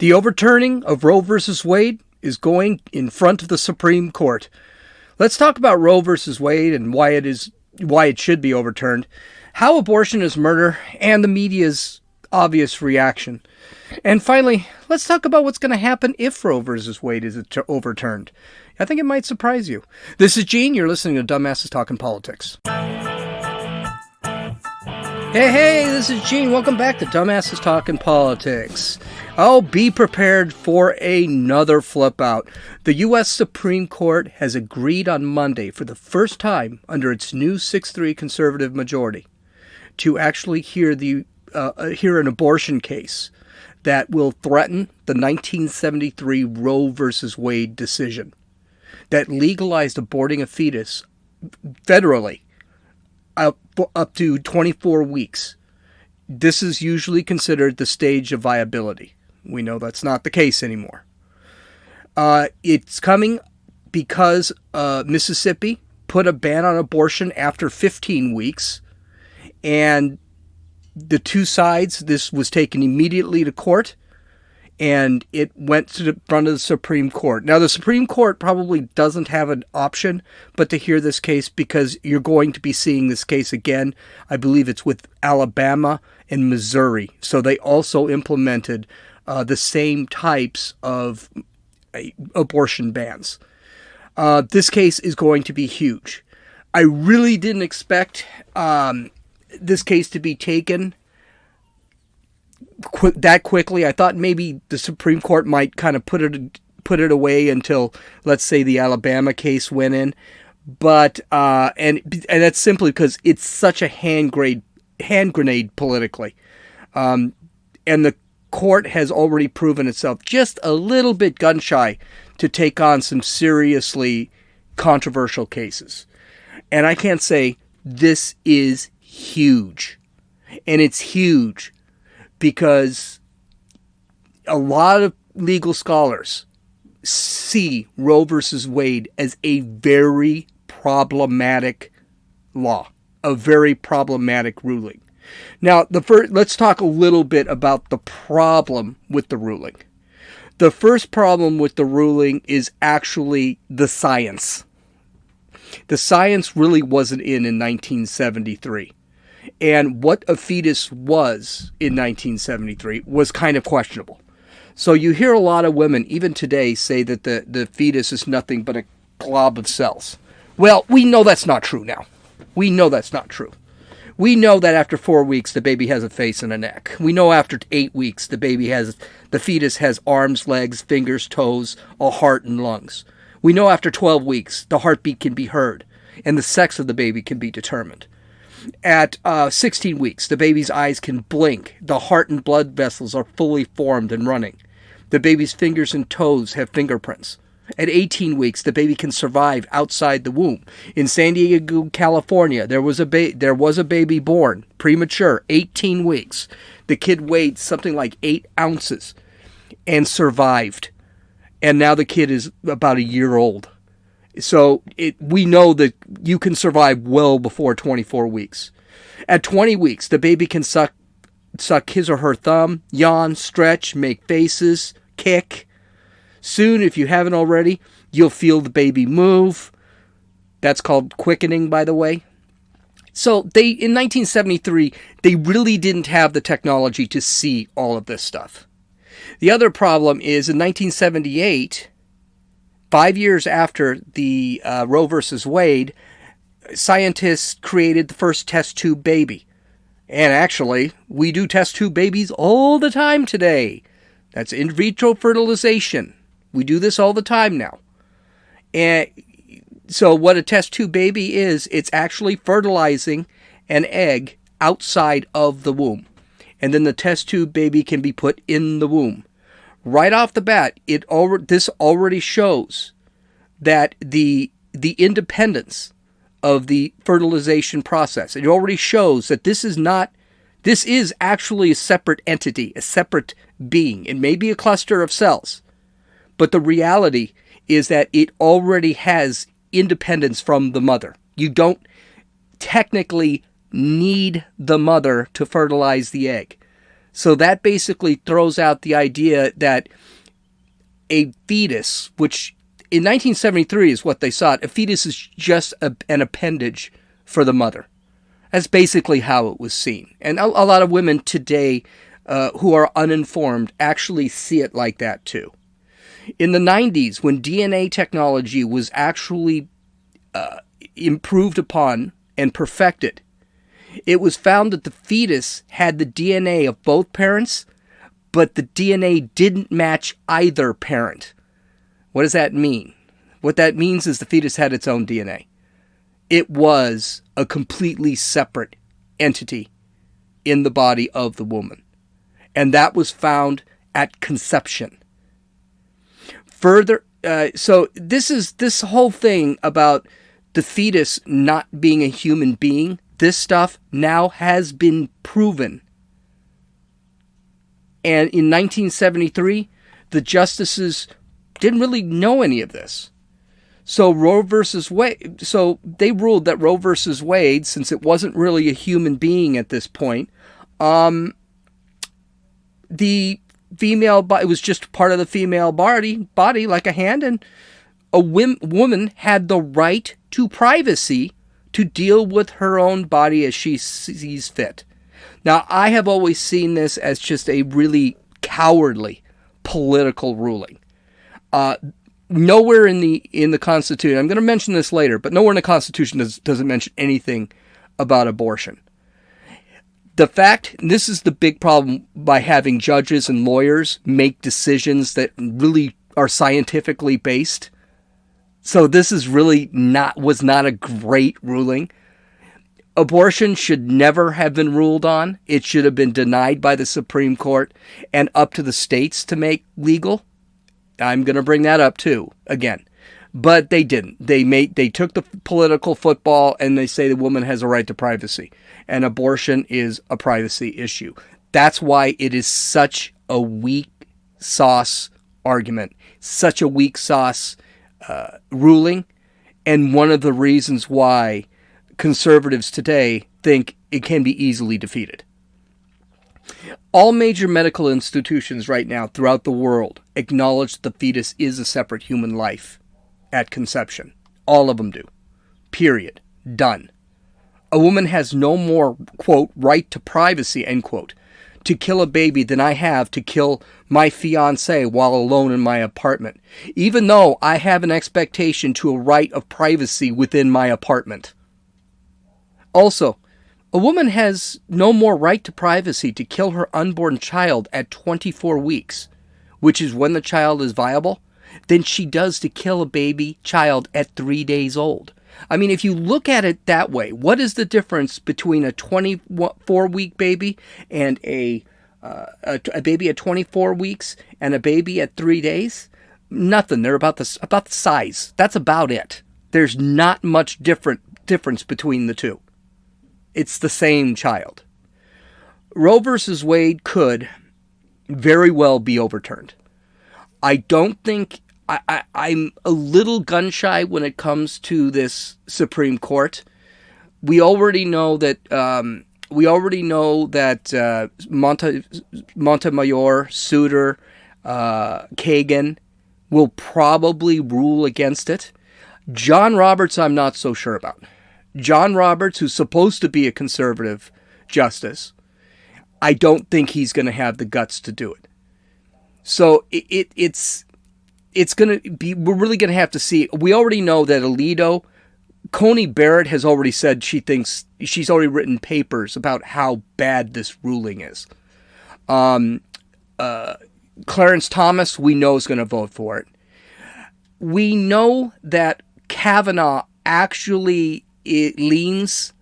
The overturning of Roe versus Wade is going in front of the Supreme Court. Let's talk about Roe versus Wade and why it should be overturned, how abortion is murder, and the media's obvious reaction. And finally, let's talk about what's going to happen if Roe versus Wade is overturned. I think it might surprise you. This is Gene. You're listening to Dumbasses Talking Politics. Hey, this is Gene. Welcome back to Dumbasses Talking Politics. Oh, be prepared for another flip out. The U.S. Supreme Court has agreed on Monday for the first time under its new 6-3 conservative majority to actually hear an abortion case that will threaten the 1973 Roe versus Wade decision that legalized aborting a fetus federally up to 24 weeks. This is usually considered the stage of viability. We know that's not the case anymore. It's coming because Mississippi put a ban on abortion after 15 weeks, and the two sides, this was taken immediately to court, and it went to the front of the Supreme Court. Now, the Supreme Court probably doesn't have an option but to hear this case because you're going to be seeing this case again. I believe it's with Alabama and Missouri. So they also implemented the same types of abortion bans. This case is going to be huge. I really didn't expect this case to be taken that quickly. I thought maybe the Supreme Court might kind of put it away until, let's say, the Alabama case went in, but and that's simply because it's such a hand grenade politically, and the court has already proven itself just a little bit gun shy to take on some seriously controversial cases, and I can't say this is huge, and it's huge because a lot of legal scholars see Roe versus Wade as a very problematic law, a very problematic ruling. Now, let's talk a little bit about the problem with the ruling. The first problem with the ruling is actually the science. The science really wasn't in 1973. And what a fetus was in 1973 was kind of questionable. So you hear a lot of women, even today, say that the fetus is nothing but a glob of cells. Well, we know that's not true now. We know that's not true. We know that after 4 weeks, the baby has a face and a neck. We know after 8 weeks, the fetus has arms, legs, fingers, toes, a heart, and lungs. We know after 12 weeks, the heartbeat can be heard, and the sex of the baby can be determined. At 16 weeks, the baby's eyes can blink. The heart and blood vessels are fully formed and running. The baby's fingers and toes have fingerprints. At 18 weeks, the baby can survive outside the womb. In San Diego, California, there was a baby born, premature, 18 weeks. The kid weighed something like 8 ounces and survived. And now the kid is about a year old. So we know that you can survive well before 24 weeks. At 20 weeks, the baby can suck his or her thumb, yawn, stretch, make faces, kick. Soon, if you haven't already, you'll feel the baby move. That's called quickening, by the way. So in 1973, they really didn't have the technology to see all of this stuff. The other problem is in 1978, 5 years after the Roe versus Wade, scientists created the first test tube baby. And actually, we do test tube babies all the time today. That's in vitro fertilization. We do this all the time now. And so what a test tube baby is, it's actually fertilizing an egg outside of the womb. And then the test tube baby can be put in the womb. Right off the bat, this already shows that the independence of the fertilization process. It already shows that this is actually a separate entity, a separate being. It may be a cluster of cells, but the reality is that it already has independence from the mother. You don't technically need the mother to fertilize the egg. So that basically throws out the idea that a fetus, which in 1973 is what they sought, a fetus is just an appendage for the mother. That's basically how it was seen. And a lot of women today who are uninformed actually see it like that too. In the 90s, when DNA technology was actually improved upon and perfected, it was found that the fetus had the DNA of both parents, but the DNA didn't match either parent. What does that mean? What that means is the fetus had its own DNA. It was a completely separate entity in the body of the woman. And that was found at conception. Further, so this whole thing about the fetus not being a human being, this stuff now has been proven. And in 1973, the justices didn't really know any of this. So Roe versus Wade, so they ruled that Roe versus Wade, since it wasn't really a human being at this point, the female body, it was just part of the female body like a hand, and a woman had the right to privacy to deal with her own body as she sees fit. Now, I have always seen this as just a really cowardly political ruling. Nowhere in the Constitution, I'm going to mention this later, but nowhere in the Constitution doesn't mention anything about abortion. The fact, and this is the big problem by having judges and lawyers make decisions that really are scientifically based. So this is really was not a great ruling. Abortion should never have been ruled on. It should have been denied by the Supreme Court and up to the states to make legal. I'm going to bring that up too, again. But they didn't. They took the political football and they say the woman has a right to privacy. And abortion is a privacy issue. That's why it is such a weak sauce argument, such a weak sauce ruling, and one of the reasons why conservatives today think it can be easily defeated. All major medical institutions right now throughout the world acknowledge that the fetus is a separate human life at conception. All of them do. Period. Done. A woman has no more, quote, right to privacy, end quote, to kill a baby than I have to kill my fiancé while alone in my apartment, even though I have an expectation to a right of privacy within my apartment. Also, a woman has no more right to privacy to kill her unborn child at 24 weeks, which is when the child is viable, than she does to kill a baby child at 3 days old. I mean, if you look at it that way, what is the difference between a 24-week baby and a baby at 24 weeks and a baby at 3 days? Nothing. They're about the size. That's about it. There's not much difference between the two. It's the same child. Roe versus Wade could very well be overturned. I don't think I'm a little gun shy when it comes to this Supreme Court. We already know that Montemayor, Souter, Kagan will probably rule against it. John Roberts, I'm not so sure about. John Roberts, who's supposed to be a conservative justice, I don't think he's going to have the guts to do it. So it's going to be, we're really going to have to see. We already know that Alito, Coney Barrett has already said she thinks, she's already written papers about how bad this ruling is. Clarence Thomas, we know, is going to vote for it. We know that Kavanaugh actually leans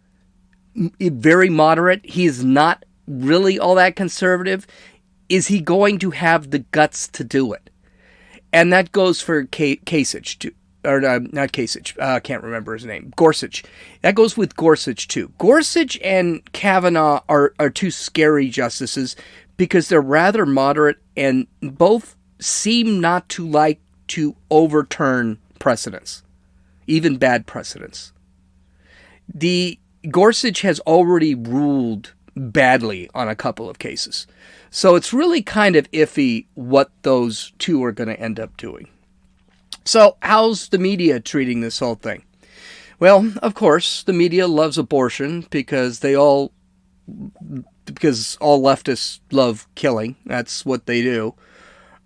very moderate. He is not really all that conservative. Is he going to have the guts to do it? And that goes for Kasich too. Or not Kasich, I can't remember his name. Gorsuch. That goes with Gorsuch too. Gorsuch and Kavanaugh are two scary justices because they're rather moderate and both seem not to like to overturn precedents, even bad precedents. The Gorsuch has already ruled badly on a couple of cases. So it's really kind of iffy what those two are going to end up doing. So how's the media treating this whole thing? Well, of course, the media loves abortion because all leftists love killing. That's what they do.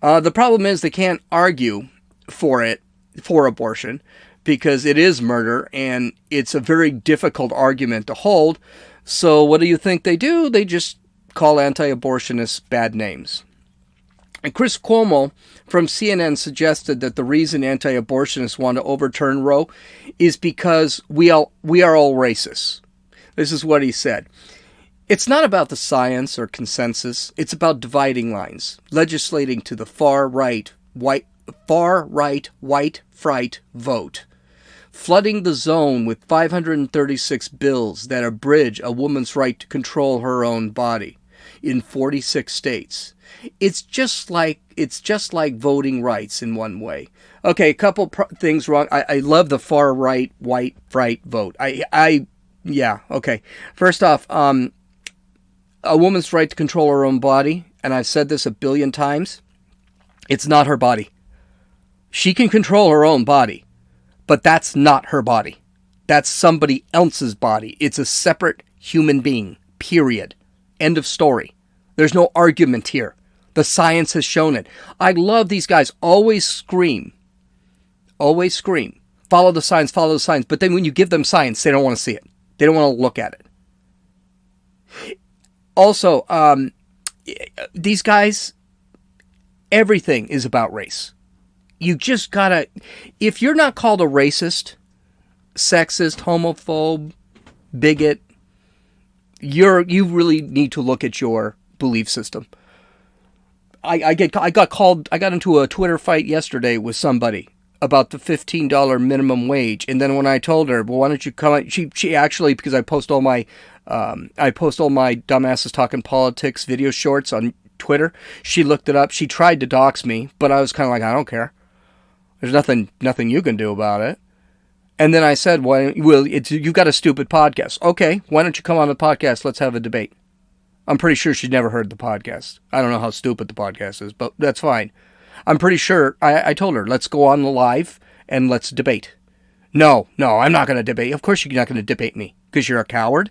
The problem is they can't argue for abortion, because it is murder and it's a very difficult argument to hold. So what do you think they do? They just call anti-abortionists bad names. And Chris Cuomo from CNN suggested that the reason anti-abortionists want to overturn Roe is because we are all racists. This is what he said. It's not about the science or consensus. It's about dividing lines, legislating to the far right white fright vote, flooding the zone with 536 bills that abridge a woman's right to control her own body in 46 states. It's just like voting rights in one way. Okay, a couple things wrong. I love the far right white fright vote. Yeah, okay. First off, a woman's right to control her own body, and I've said this a billion times, it's not her body. She can control her own body, but that's not her body. That's somebody else's body. It's a separate human being, period. End of story. There's no argument here. The science has shown it. I love these guys. Always scream. Follow the science, But then when you give them science, they don't want to see it. They don't want to look at it. Also, these guys, everything is about race. You just gotta, if you're not called a racist, sexist, homophobe, bigot, you really need to look at your belief system. I got into a Twitter fight yesterday with somebody about the $15 minimum wage, and then when I told her, well, why don't you come? She actually, because I post all my dumbasses talking politics video shorts on Twitter. She looked it up. She tried to dox me, but I was kind of like, I don't care. There's nothing you can do about it. And then I said, you got a stupid podcast. Okay, why don't you come on the podcast? Let's have a debate. I'm pretty sure she'd never heard the podcast. I don't know how stupid the podcast is, but that's fine. I'm pretty sure I told her, let's go on the live and let's debate. No, I'm not going to debate. Of course you're not going to debate me, because you're a coward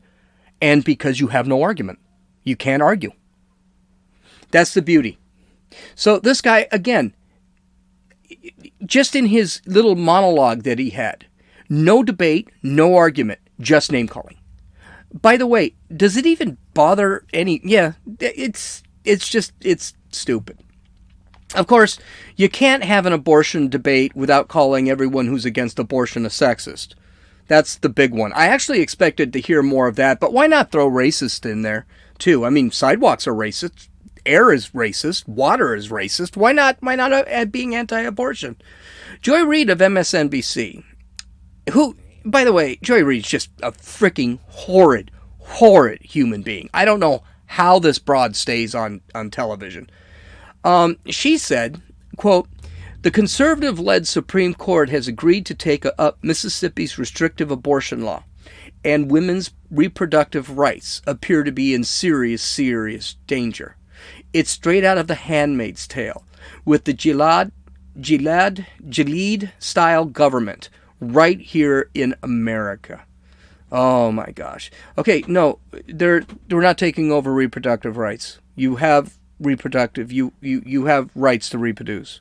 and because you have no argument. You can't argue. That's the beauty. So this guy, again, just in his little monologue that he had, no debate, no argument, just name calling. By the way, does it even bother any? Yeah, it's stupid. Of course, you can't have an abortion debate without calling everyone who's against abortion a sexist. That's the big one. I actually expected to hear more of that, but why not throw racist in there, too? I mean, sidewalks are racist. Air is racist. Water is racist. Why not add being anti-abortion? Joy Reid of MSNBC, who, by the way, Joy Reid's just a freaking horrid human being. I don't know how this broad stays on television. She said, quote, the conservative-led Supreme Court has agreed to take up Mississippi's restrictive abortion law, and women's reproductive rights appear to be in serious danger. It's straight out of The Handmaid's Tale, with the Gilead-style government right here in America. Oh my gosh. Okay, no, we're not taking over reproductive rights. You have reproductive, you have rights to reproduce.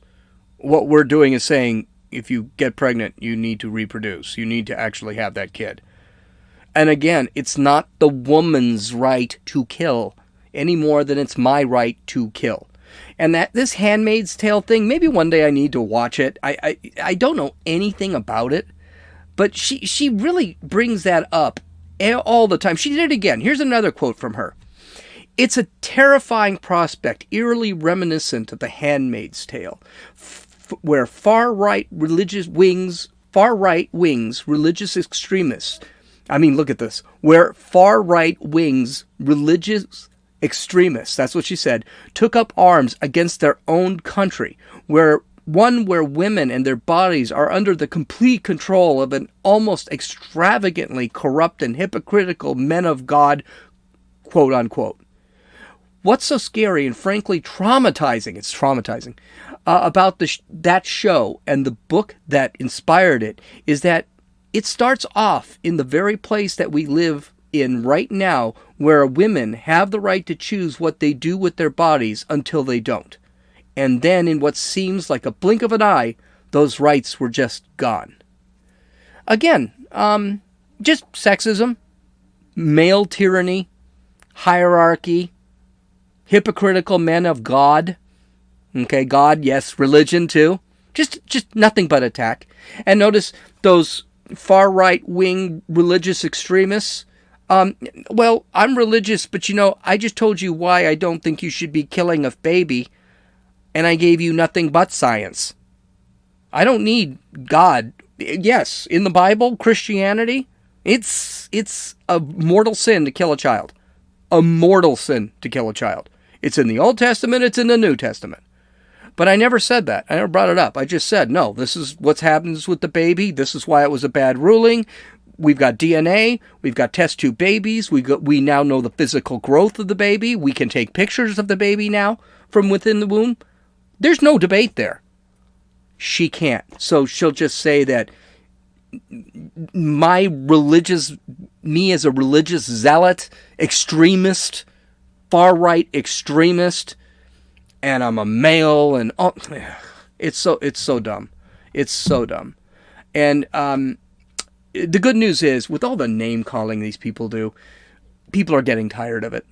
What we're doing is saying, if you get pregnant, you need to reproduce. You need to actually have that kid. And again, it's not the woman's right to kill any more than it's my right to kill. And that this Handmaid's Tale thing, maybe one day I need to watch it. I don't know anything about it, but she really brings that up all the time. She did it again. Here's another quote from her. It's a terrifying prospect, eerily reminiscent of The Handmaid's Tale, where far-right wings, religious extremists, look at this, where far-right wings, religious extremists, that's what she said, took up arms against their own country, where women and their bodies are under the complete control of an almost extravagantly corrupt and hypocritical men of God, quote unquote. what's so scary and frankly traumatizing, it's traumatizing, about that show and the book that inspired it is that it starts off in the very place that we live in right now, where women have the right to choose what they do with their bodies until they don't. And then in what seems like a blink of an eye, those rights were just gone. Again, just sexism, male tyranny, hierarchy, hypocritical men of God. Okay, God, yes, religion too. Just nothing but attack. And notice those far right-wing religious extremists. Well, I'm religious, but I just told you why I don't think you should be killing a baby, and I gave you nothing but science. I don't need God. Yes, in the Bible, Christianity, it's a mortal sin to kill a child. A mortal sin to kill a child. It's in the Old Testament, it's in the New Testament. But I never said that. I never brought it up. I just said, no, this is what happens with the baby. This is why it was a bad ruling. We've got DNA. We've got test tube babies. We now know the physical growth of the baby. We can take pictures of the baby now from within the womb. There's no debate there. She can't. So she'll just say that me as a religious zealot, extremist, far-right extremist, and I'm a male, and it's so dumb. It's so dumb. And the good news is, with all the name-calling these people do, people are getting tired of it.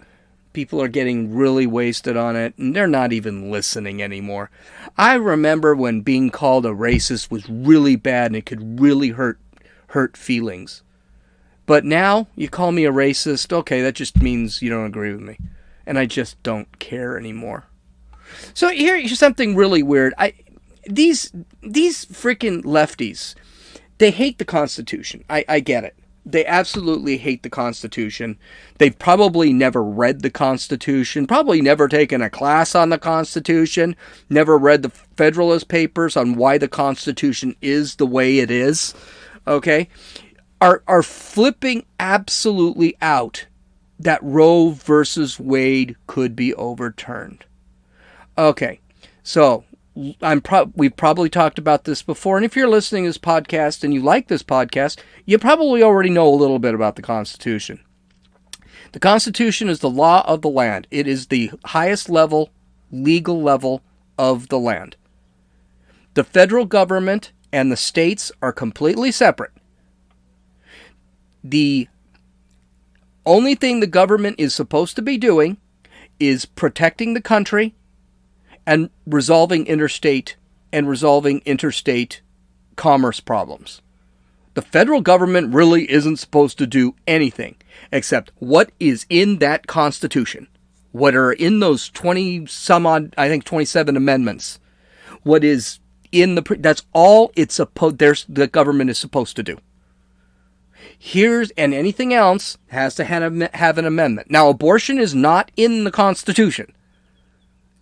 People are getting really wasted on it, and they're not even listening anymore. I remember when being called a racist was really bad, and it could really hurt feelings. But now, you call me a racist, okay, that just means you don't agree with me. And I just don't care anymore. So here's something really weird. These freaking lefties, they hate the Constitution. I get it. They absolutely hate the Constitution. They've probably never read the Constitution, probably never taken a class on the Constitution, never read the Federalist Papers on why the Constitution is the way it is, okay? Are flipping absolutely out that Roe versus Wade could be overturned. Okay, so we've probably talked about this before, and if you're listening to this podcast and you like this podcast, you probably already know a little bit about the Constitution. The Constitution is the law of the land. It is the highest level, legal level of the land. The federal government and the states are completely separate. The only thing the government is supposed to be doing is protecting the country and resolving interstate and resolving interstate commerce problems. The federal government really isn't supposed to do anything except what is in that Constitution. What are in those 20 some odd, I think 27 amendments. What is in that's all the government is supposed to do. And anything else has to have an amendment. Now, abortion is not in the Constitution.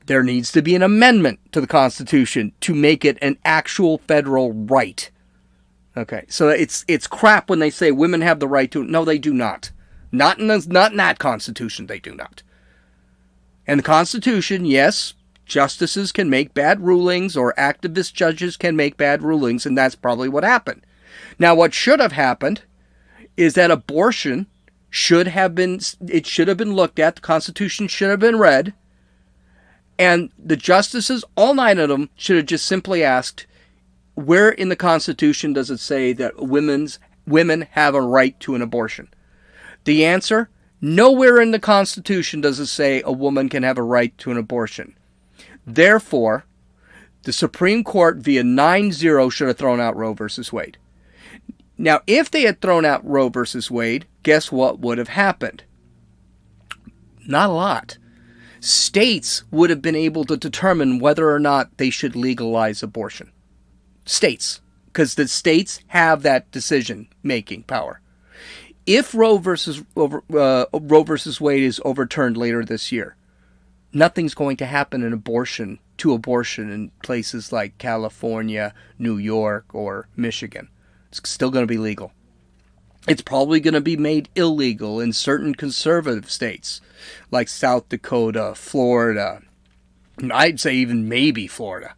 There needs to be an amendment to the Constitution to make it an actual federal right. Okay, so it's crap when they say women have the right to. No, they do not. Not in that Constitution, they do not. And the Constitution, yes, justices can make bad rulings, or activist judges can make bad rulings, and that's probably what happened. Now, what should have happened is that abortion should have been looked at. The Constitution should have been read. And the justices, all 9 of them, should have just simply asked, where in the Constitution does it say that women have a right to an abortion? The answer, nowhere in the Constitution does it say a woman can have a right to an abortion. Therefore, the Supreme Court via 9-0 should have thrown out Roe versus Wade. Now, if they had thrown out Roe versus Wade, guess what would have happened? Not a lot. States would have been able to determine whether or not they should legalize abortion. States. Because the states have that decision-making power. If Roe versus Wade is overturned later this year, nothing's going to happen in abortion in places like California, New York, or Michigan. It's still going to be legal. It's probably going to be made illegal in certain conservative states like South Dakota, Florida, I'd say even maybe Florida,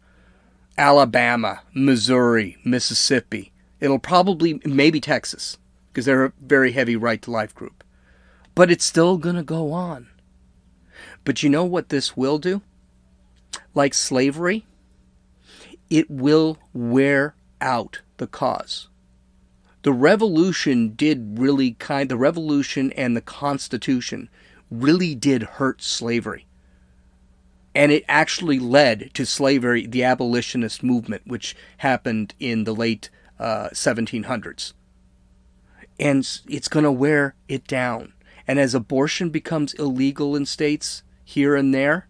Alabama, Missouri, Mississippi. It'll probably, maybe Texas, because they're a very heavy right to life group. But it's still going to go on. But you know what this will do? Like slavery, it will wear out the cause. The revolution the revolution and the Constitution really did hurt slavery. And it actually led to slavery, the abolitionist movement, which happened in the late 1700s. And it's going to wear it down. And as abortion becomes illegal in states here and there,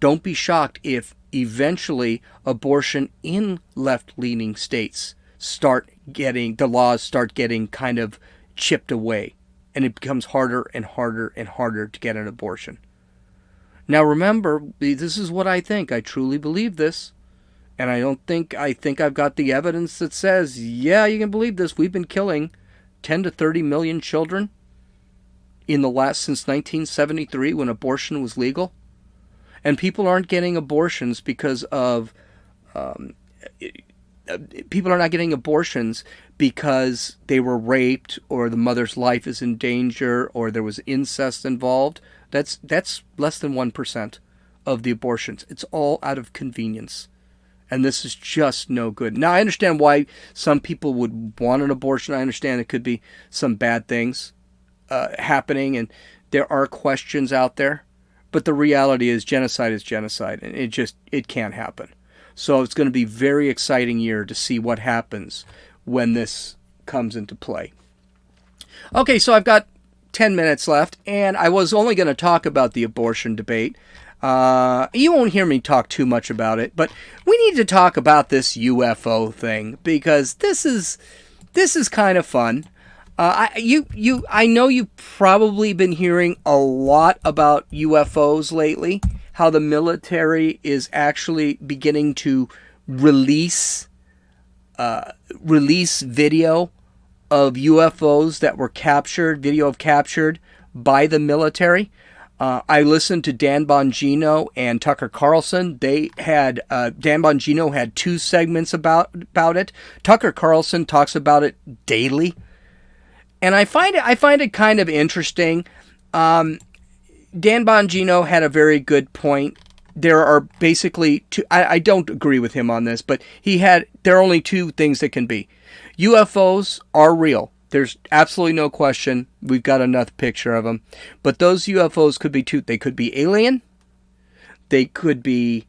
don't be shocked if eventually abortion in left-leaning states the laws start getting kind of chipped away, and it becomes harder and harder and harder to get an abortion. Now remember, this is what I think. I truly believe this, and I think I've got the evidence that says, yeah, you can believe this. We've been killing 10 to 30 million children since 1973 when abortion was legal. And people aren't getting abortions because of people are not getting abortions because they were raped or the mother's life is in danger or there was incest involved. That's less than 1% of the abortions. It's all out of convenience. And this is just no good. Now, I understand why some people would want an abortion. I understand it could be some bad things happening, and there are questions out there. But the reality is genocide, and it can't happen. So it's going to be a very exciting year to see what happens when this comes into play. Okay, so I've got 10 minutes left, and I was only going to talk about the abortion debate. You won't hear me talk too much about it, but we need to talk about this UFO thing because this is kind of fun. I know you've probably been hearing a lot about UFOs lately. How the military is actually beginning to release video of UFOs that were captured by the military. I listened to Dan Bongino and Tucker Carlson. They had Dan Bongino had 2 segments about it. Tucker Carlson talks about it daily, and I find it kind of interesting. Dan Bongino had a very good point. There are basically two. I don't agree with him on this, but there are only 2 things that can be. UFOs are real. There's absolutely no question. We've got another picture of them. But those UFOs could be 2. They could be alien. They could be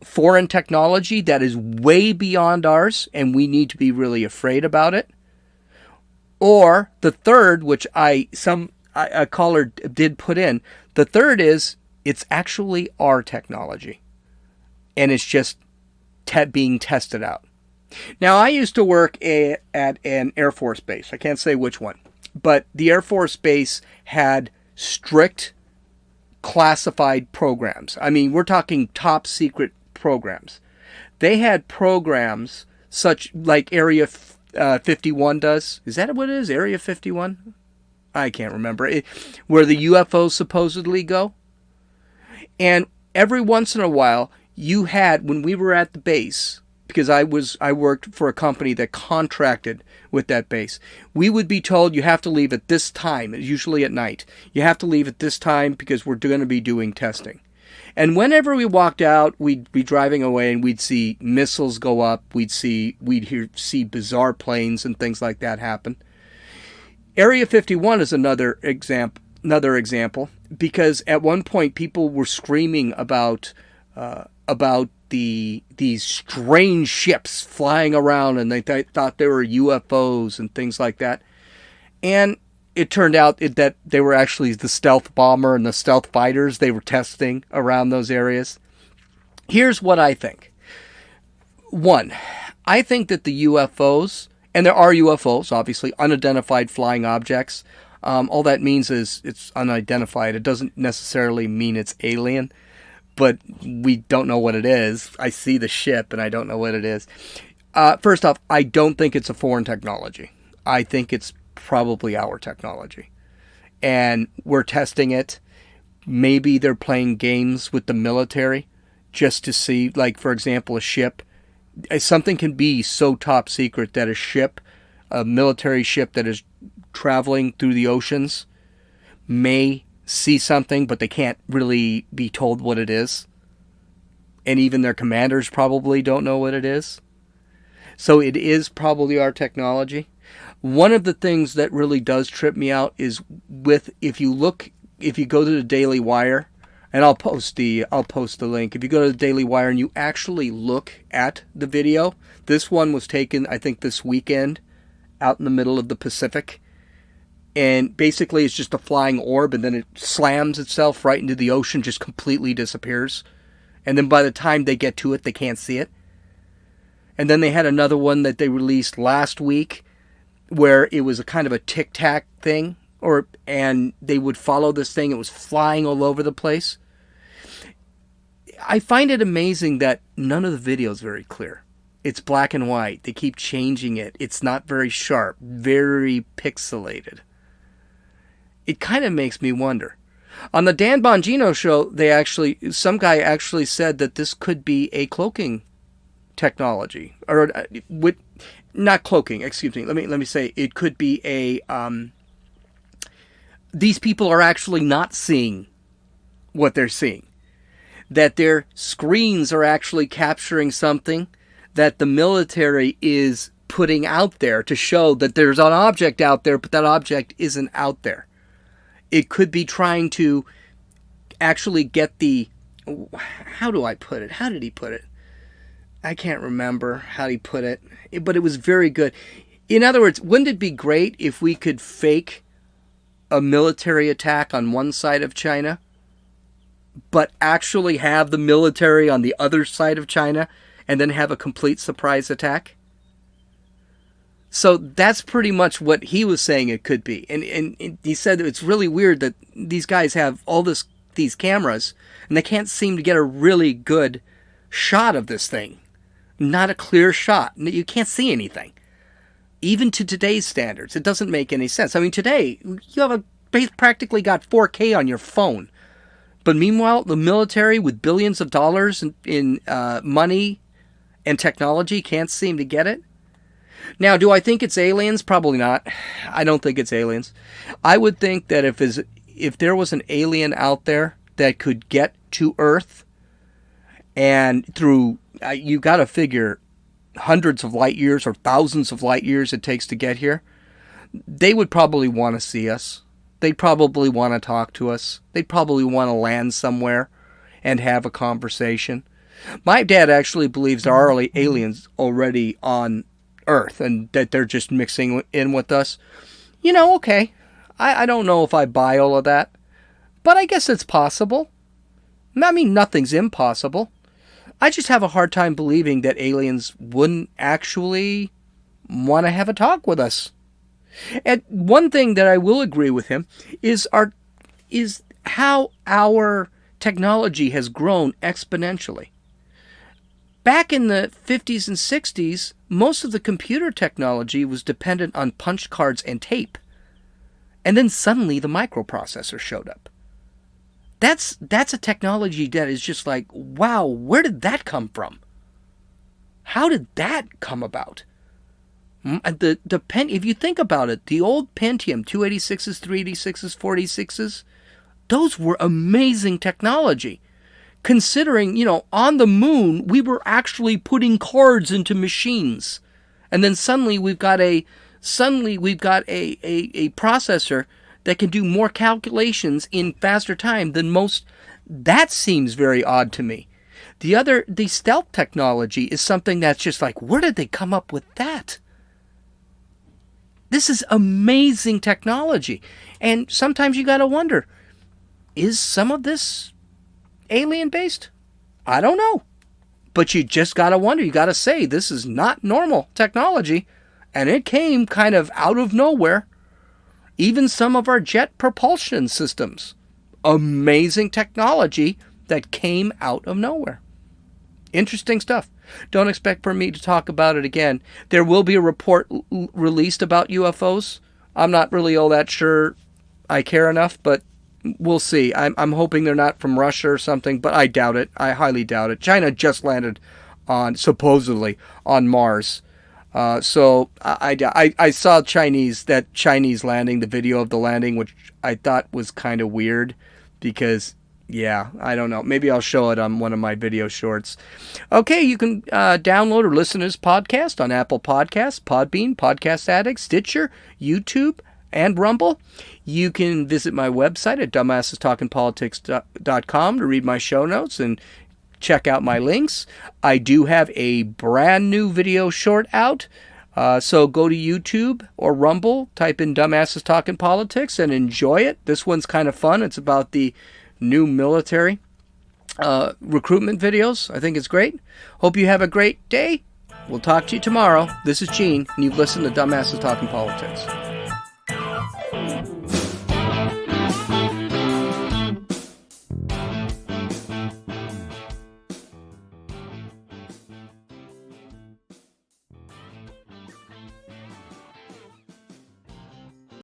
foreign technology that is way beyond ours, and we need to be really afraid about it. Or the third, which a caller did put in, the third is it's actually our technology, and it's just being tested out. Now, I used to work at an Air Force base. I can't say which one, but the Air Force base had strict classified programs. I mean, we're talking top secret programs. They had programs such like Area 51 does. Is that what it is? Area 51? I can't remember. Where the UFOs supposedly go. And every once in a while, when we were at the base, because I worked for a company that contracted with that base, we would be told you have to leave at this time, usually at night. You have to leave at this time because we're going to be doing testing. And whenever we walked out, we'd be driving away and we'd see missiles go up. We'd see bizarre planes and things like that happen. Area 51 is another example because at one point people were screaming about these strange ships flying around, and they thought they were UFOs and things like that. And it turned out that they were actually the stealth bomber and the stealth fighters they were testing around those areas. Here's what I think. 1, I think that the UFOs, and there are UFOs, obviously, unidentified flying objects. All that means is it's unidentified. It doesn't necessarily mean it's alien, but we don't know what it is. I see the ship, and I don't know what it is. First off, I don't think it's a foreign technology. I think it's probably our technology. And we're testing it. Maybe they're playing games with the military just to see, like, for example, a ship. Something can be so top secret that a military ship that is traveling through the oceans may see something, but they can't really be told what it is. And even their commanders probably don't know what it is. So it is probably our technology. One of the things that really does trip me out is if you go to the Daily Wire, and I'll post the link. If you go to the Daily Wire and you actually look at the video, this one was taken, I think, this weekend out in the middle of the Pacific. And basically it's just a flying orb, and then it slams itself right into the ocean, just completely disappears. And then by the time they get to it, they can't see it. And then they had another one that they released last week where it was a kind of a tic-tac thing, and they would follow this thing. It was flying all over the place. I find it amazing that none of the video is very clear. It's black and white. They keep changing it. It's not very sharp, very pixelated. It kind of makes me wonder. On the Dan Bongino show, some guy actually said that this could be a cloaking technology, or not cloaking. Excuse me. Let me say it could be a. These people are actually not seeing what they're seeing. That their screens are actually capturing something that the military is putting out there to show that there's an object out there, but that object isn't out there. It could be trying to actually get how do I put it? How did he put it? I can't remember how he put it, but it was very good. In other words, wouldn't it be great if we could fake a military attack on one side of China, but actually have the military on the other side of China, and then have a complete surprise attack? So that's pretty much what he was saying it could be. And he said it's really weird that these guys have all these cameras, and they can't seem to get a really good shot of this thing. Not a clear shot. You can't see anything. Even to today's standards, it doesn't make any sense. I mean, today, you have practically got 4K on your phone. But meanwhile, the military with billions of dollars in money and technology can't seem to get it. Now, do I think it's aliens? Probably not. I don't think it's aliens. I would think that if there was an alien out there that could get to Earth, and through, you got to figure hundreds of light years or thousands of light years it takes to get here, they would probably want to see us. They'd probably want to talk to us. They'd probably want to land somewhere and have a conversation. My dad actually believes there are aliens already on Earth and that they're just mixing in with us. Okay. I don't know if I buy all of that, but I guess it's possible. I mean, nothing's impossible. I just have a hard time believing that aliens wouldn't actually want to have a talk with us. And one thing that I will agree with him is how our technology has grown exponentially. Back in the 50s and 60s, most of the computer technology was dependent on punch cards and tape. And then suddenly the microprocessor showed up. That's a technology that is just like, wow, where did that come from? How did that come about? If you think about it, the old Pentium 286s, 386s, 46s, those were amazing technology. Considering, on the moon, we were actually putting cards into machines. And then suddenly we've got a processor that can do more calculations in faster time than most. That seems very odd to me. The stealth technology is something that's just like, where did they come up with that? This is amazing technology. And sometimes you got to wonder, is some of this alien-based? I don't know. But you just got to wonder. You got to say, this is not normal technology. And it came kind of out of nowhere. Even some of our jet propulsion systems. Amazing technology that came out of nowhere. Interesting stuff. Don't expect for me to talk about it again. There will be a report released about UFOs I'm not really all that sure I care enough, but we'll see. I'm hoping they're not from Russia or something, but I doubt it. I highly doubt it. China just landed supposedly on Mars. So I saw that Chinese landing, the video of the landing, which I thought was kind of weird because, yeah, I don't know. Maybe I'll show it on one of my video shorts. Okay, you can download or listen to this podcast on Apple Podcasts, Podbean, Podcast Addict, Stitcher, YouTube, and Rumble. You can visit my website at dumbassestalkingpolitics.com to read my show notes and check out my links. I do have a brand new video short out. So go to YouTube or Rumble, type in Dumbasses Talking Politics, and enjoy it. This one's kind of fun. It's about the new military recruitment videos. I think it's great. Hope you have a great day. We'll talk to you tomorrow. This is Gene, and you've listened to Dumbasses Talking Politics.